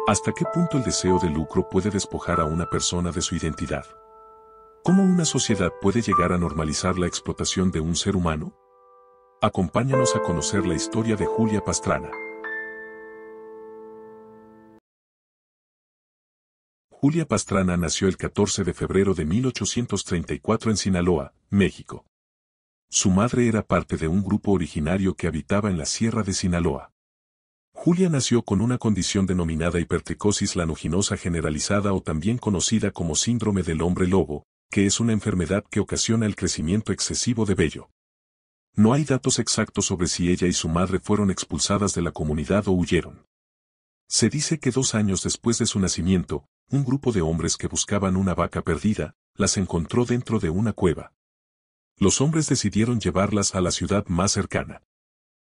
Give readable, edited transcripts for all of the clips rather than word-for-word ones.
¿Hasta qué punto el deseo de lucro puede despojar a una persona de su identidad? ¿Cómo una sociedad puede llegar a normalizar la explotación de un ser humano? Acompáñanos a conocer la historia de Julia Pastrana. Julia Pastrana nació el 14 de febrero de 1834 en Sinaloa, México. Su madre era parte de un grupo originario que habitaba en la Sierra de Sinaloa. Julia nació con una condición denominada hipertricosis lanuginosa generalizada o también conocida como síndrome del hombre lobo, que es una enfermedad que ocasiona el crecimiento excesivo de vello. No hay datos exactos sobre si ella y su madre fueron expulsadas de la comunidad o huyeron. Se dice que 2 años después de su nacimiento, un grupo de hombres que buscaban una vaca perdida, las encontró dentro de una cueva. Los hombres decidieron llevarlas a la ciudad más cercana.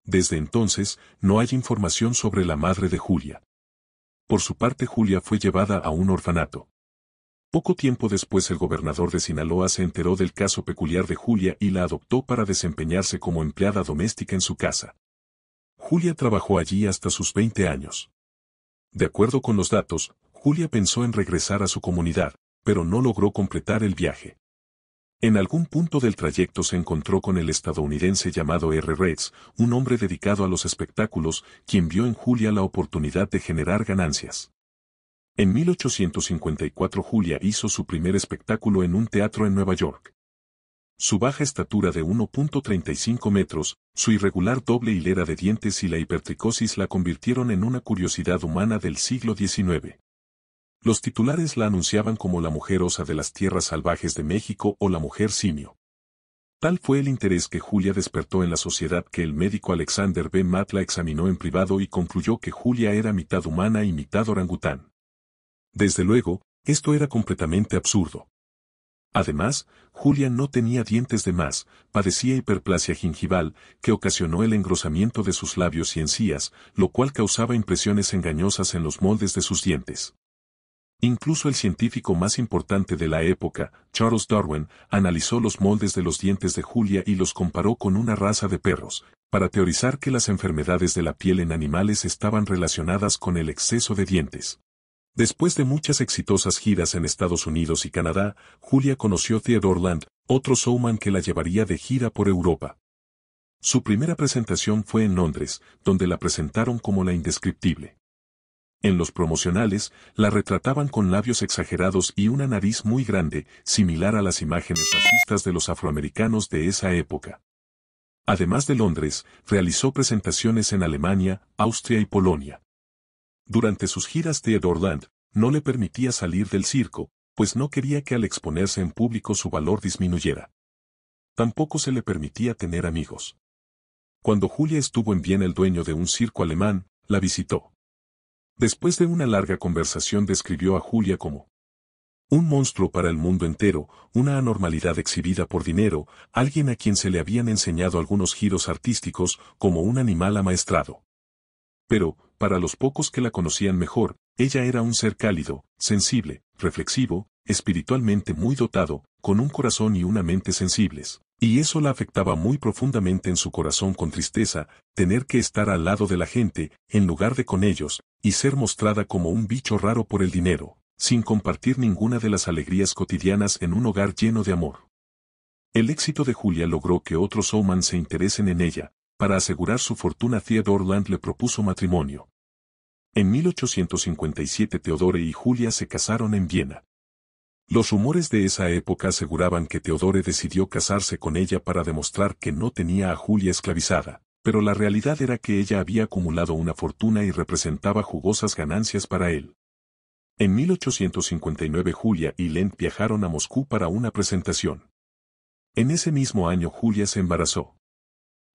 Desde entonces, no hay información sobre la madre de Julia. Por su parte, Julia fue llevada a un orfanato. Poco tiempo después, el gobernador de Sinaloa se enteró del caso peculiar de Julia y la adoptó para desempeñarse como empleada doméstica en su casa. Julia trabajó allí hasta sus 20 años. De acuerdo con los datos, Julia pensó en regresar a su comunidad, pero no logró completar el viaje. En algún punto del trayecto se encontró con el estadounidense llamado R. Reitz, un hombre dedicado a los espectáculos, quien vio en Julia la oportunidad de generar ganancias. En 1854 Julia hizo su primer espectáculo en un teatro en Nueva York. Su baja estatura de 1.35 metros, su irregular doble hilera de dientes y la hipertricosis la convirtieron en una curiosidad humana del siglo XIX. Los titulares la anunciaban como la mujer osa de las tierras salvajes de México o la mujer simio. Tal fue el interés que Julia despertó en la sociedad que el médico Alexander B. Matt la examinó en privado y concluyó que Julia era mitad humana y mitad orangután. Desde luego, esto era completamente absurdo. Además, Julia no tenía dientes de más, padecía hiperplasia gingival, que ocasionó el engrosamiento de sus labios y encías, lo cual causaba impresiones engañosas en los moldes de sus dientes. Incluso el científico más importante de la época, Charles Darwin, analizó los moldes de los dientes de Julia y los comparó con una raza de perros, para teorizar que las enfermedades de la piel en animales estaban relacionadas con el exceso de dientes. Después de muchas exitosas giras en Estados Unidos y Canadá, Julia conoció a Theodore Land, otro showman que la llevaría de gira por Europa. Su primera presentación fue en Londres, donde la presentaron como la indescriptible. En los promocionales, la retrataban con labios exagerados y una nariz muy grande, similar a las imágenes racistas de los afroamericanos de esa época. Además de Londres, realizó presentaciones en Alemania, Austria y Polonia. Durante sus giras Theodore Land no le permitía salir del circo, pues no quería que al exponerse en público su valor disminuyera. Tampoco se le permitía tener amigos. Cuando Julia estuvo en Viena, el dueño de un circo alemán la visitó. Después de una larga conversación describió a Julia como un monstruo para el mundo entero, una anormalidad exhibida por dinero, alguien a quien se le habían enseñado algunos giros artísticos, como un animal amaestrado. Pero, para los pocos que la conocían mejor, ella era un ser cálido, sensible, reflexivo, espiritualmente muy dotado, con un corazón y una mente sensibles. Y eso la afectaba muy profundamente en su corazón con tristeza, tener que estar al lado de la gente, en lugar de con ellos, y ser mostrada como un bicho raro por el dinero, sin compartir ninguna de las alegrías cotidianas en un hogar lleno de amor. El éxito de Julia logró que otros showman se interesen en ella. Para asegurar su fortuna, Theodore Land le propuso matrimonio. En 1857 Theodore y Julia se casaron en Viena. Los rumores de esa época aseguraban que Theodore decidió casarse con ella para demostrar que no tenía a Julia esclavizada, pero la realidad era que ella había acumulado una fortuna y representaba jugosas ganancias para él. En 1859 Julia y Land viajaron a Moscú para una presentación. En ese mismo año Julia se embarazó.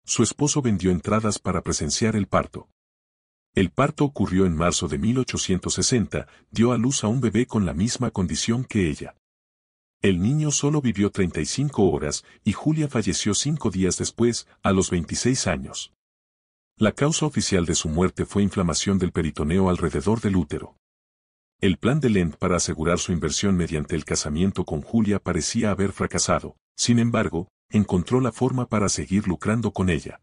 Su esposo vendió entradas para presenciar el parto. El parto ocurrió en marzo de 1860, dio a luz a un bebé con la misma condición que ella. El niño solo vivió 35 horas y Julia falleció 5 días después, a los 26 años. La causa oficial de su muerte fue inflamación del peritoneo alrededor del útero. El plan de Land para asegurar su inversión mediante el casamiento con Julia parecía haber fracasado, sin embargo, encontró la forma para seguir lucrando con ella.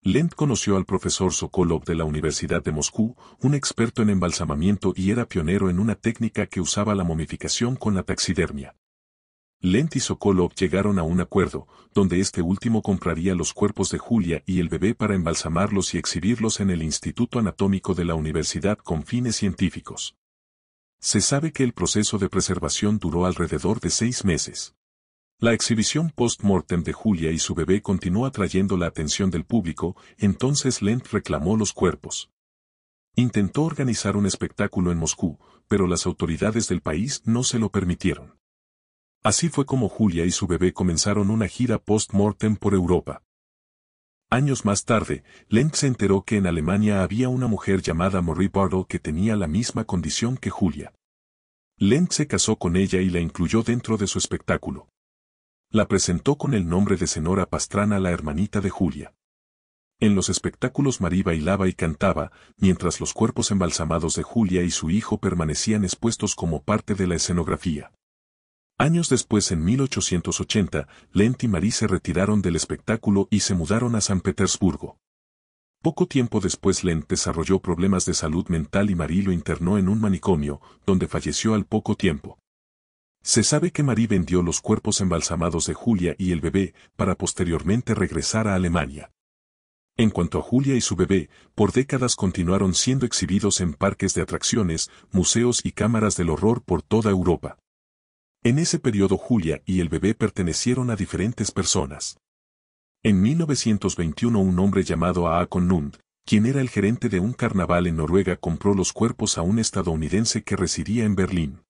Lent conoció al profesor Sokolov de la Universidad de Moscú, un experto en embalsamamiento y era pionero en una técnica que usaba la momificación con la taxidermia. Lent y Sokolov llegaron a un acuerdo, donde este último compraría los cuerpos de Julia y el bebé para embalsamarlos y exhibirlos en el Instituto Anatómico de la Universidad con fines científicos. Se sabe que el proceso de preservación duró alrededor de 6 meses. La exhibición post-mortem de Julia y su bebé continuó atrayendo la atención del público, entonces Lent reclamó los cuerpos. Intentó organizar un espectáculo en Moscú, pero las autoridades del país no se lo permitieron. Así fue como Julia y su bebé comenzaron una gira post-mortem por Europa. Años más tarde, Lent se enteró que en Alemania había una mujer llamada Marie Bartle que tenía la misma condición que Julia. Lent se casó con ella y la incluyó dentro de su espectáculo. La presentó con el nombre de Senora Pastrana, la hermanita de Julia. En los espectáculos Marie bailaba y cantaba, mientras los cuerpos embalsamados de Julia y su hijo permanecían expuestos como parte de la escenografía. Años después, en 1880, Lent y Marie se retiraron del espectáculo y se mudaron a San Petersburgo. Poco tiempo después Lent desarrolló problemas de salud mental y Marie lo internó en un manicomio, donde falleció al poco tiempo. Se sabe que Marie vendió los cuerpos embalsamados de Julia y el bebé, para posteriormente regresar a Alemania. En cuanto a Julia y su bebé, por décadas continuaron siendo exhibidos en parques de atracciones, museos y cámaras del horror por toda Europa. En ese periodo Julia y el bebé pertenecieron a diferentes personas. En 1921 un hombre llamado Haakon Lund, quien era el gerente de un carnaval en Noruega, compró los cuerpos a un estadounidense que residía en Berlín.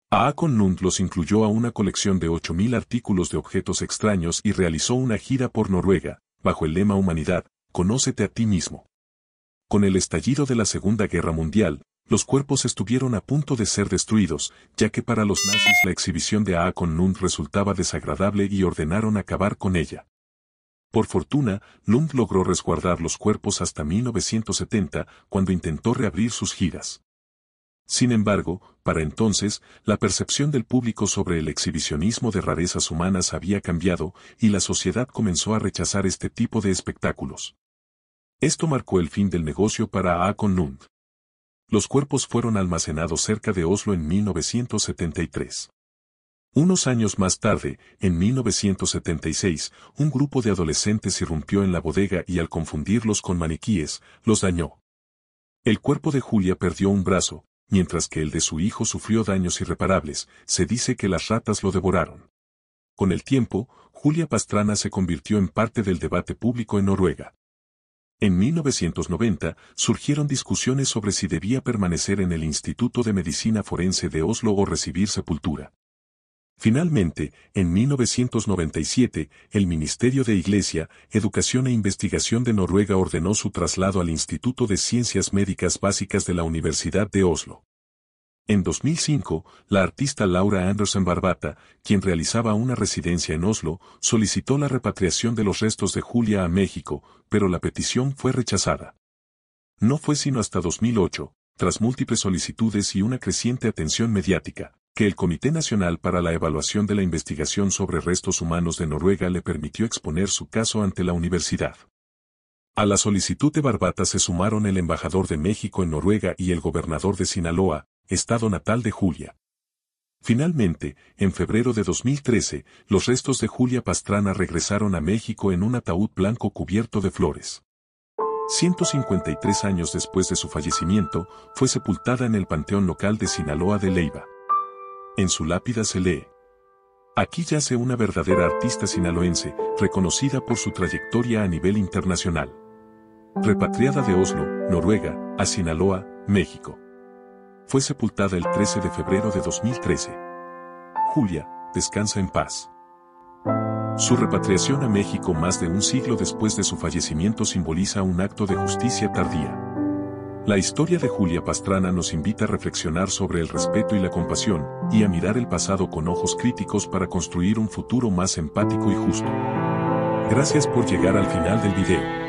Haakon Lund los incluyó a una colección de 8.000 artículos de objetos extraños y realizó una gira por Noruega, bajo el lema Humanidad, conócete a ti mismo. Con el estallido de la Segunda Guerra Mundial, los cuerpos estuvieron a punto de ser destruidos, ya que para los nazis la exhibición de Haakon Lund resultaba desagradable y ordenaron acabar con ella. Por fortuna, Lund logró resguardar los cuerpos hasta 1970, cuando intentó reabrir sus giras. Sin embargo, para entonces, la percepción del público sobre el exhibicionismo de rarezas humanas había cambiado, y la sociedad comenzó a rechazar este tipo de espectáculos. Esto marcó el fin del negocio para Haakon Lund. Los cuerpos fueron almacenados cerca de Oslo en 1973. Unos años más tarde, en 1976, un grupo de adolescentes irrumpió en la bodega y al confundirlos con maniquíes, los dañó. El cuerpo de Julia perdió un brazo, mientras que el de su hijo sufrió daños irreparables. Se dice que las ratas lo devoraron. Con el tiempo, Julia Pastrana se convirtió en parte del debate público en Noruega. En 1990, surgieron discusiones sobre si debía permanecer en el Instituto de Medicina Forense de Oslo o recibir sepultura. Finalmente, en 1997, el Ministerio de Iglesia, Educación e Investigación de Noruega ordenó su traslado al Instituto de Ciencias Médicas Básicas de la Universidad de Oslo. En 2005, la artista Laura Andersen Barbata, quien realizaba una residencia en Oslo, solicitó la repatriación de los restos de Julia a México, pero la petición fue rechazada. No fue sino hasta 2008, tras múltiples solicitudes y una creciente atención mediática, que el Comité Nacional para la Evaluación de la Investigación sobre Restos Humanos de Noruega le permitió exponer su caso ante la universidad. A la solicitud de Barbata se sumaron el embajador de México en Noruega y el gobernador de Sinaloa, estado natal de Julia. Finalmente, en febrero de 2013, los restos de Julia Pastrana regresaron a México en un ataúd blanco cubierto de flores. 153 años después de su fallecimiento, fue sepultada en el panteón local de Sinaloa de Leiva. En su lápida se lee: aquí yace una verdadera artista sinaloense, reconocida por su trayectoria a nivel internacional. Repatriada de Oslo, Noruega, a Sinaloa, México. Fue sepultada el 13 de febrero de 2013. Julia, descansa en paz. Su repatriación a México más de un siglo después de su fallecimiento simboliza un acto de justicia tardía. La historia de Julia Pastrana nos invita a reflexionar sobre el respeto y la compasión, y a mirar el pasado con ojos críticos para construir un futuro más empático y justo. Gracias por llegar al final del video.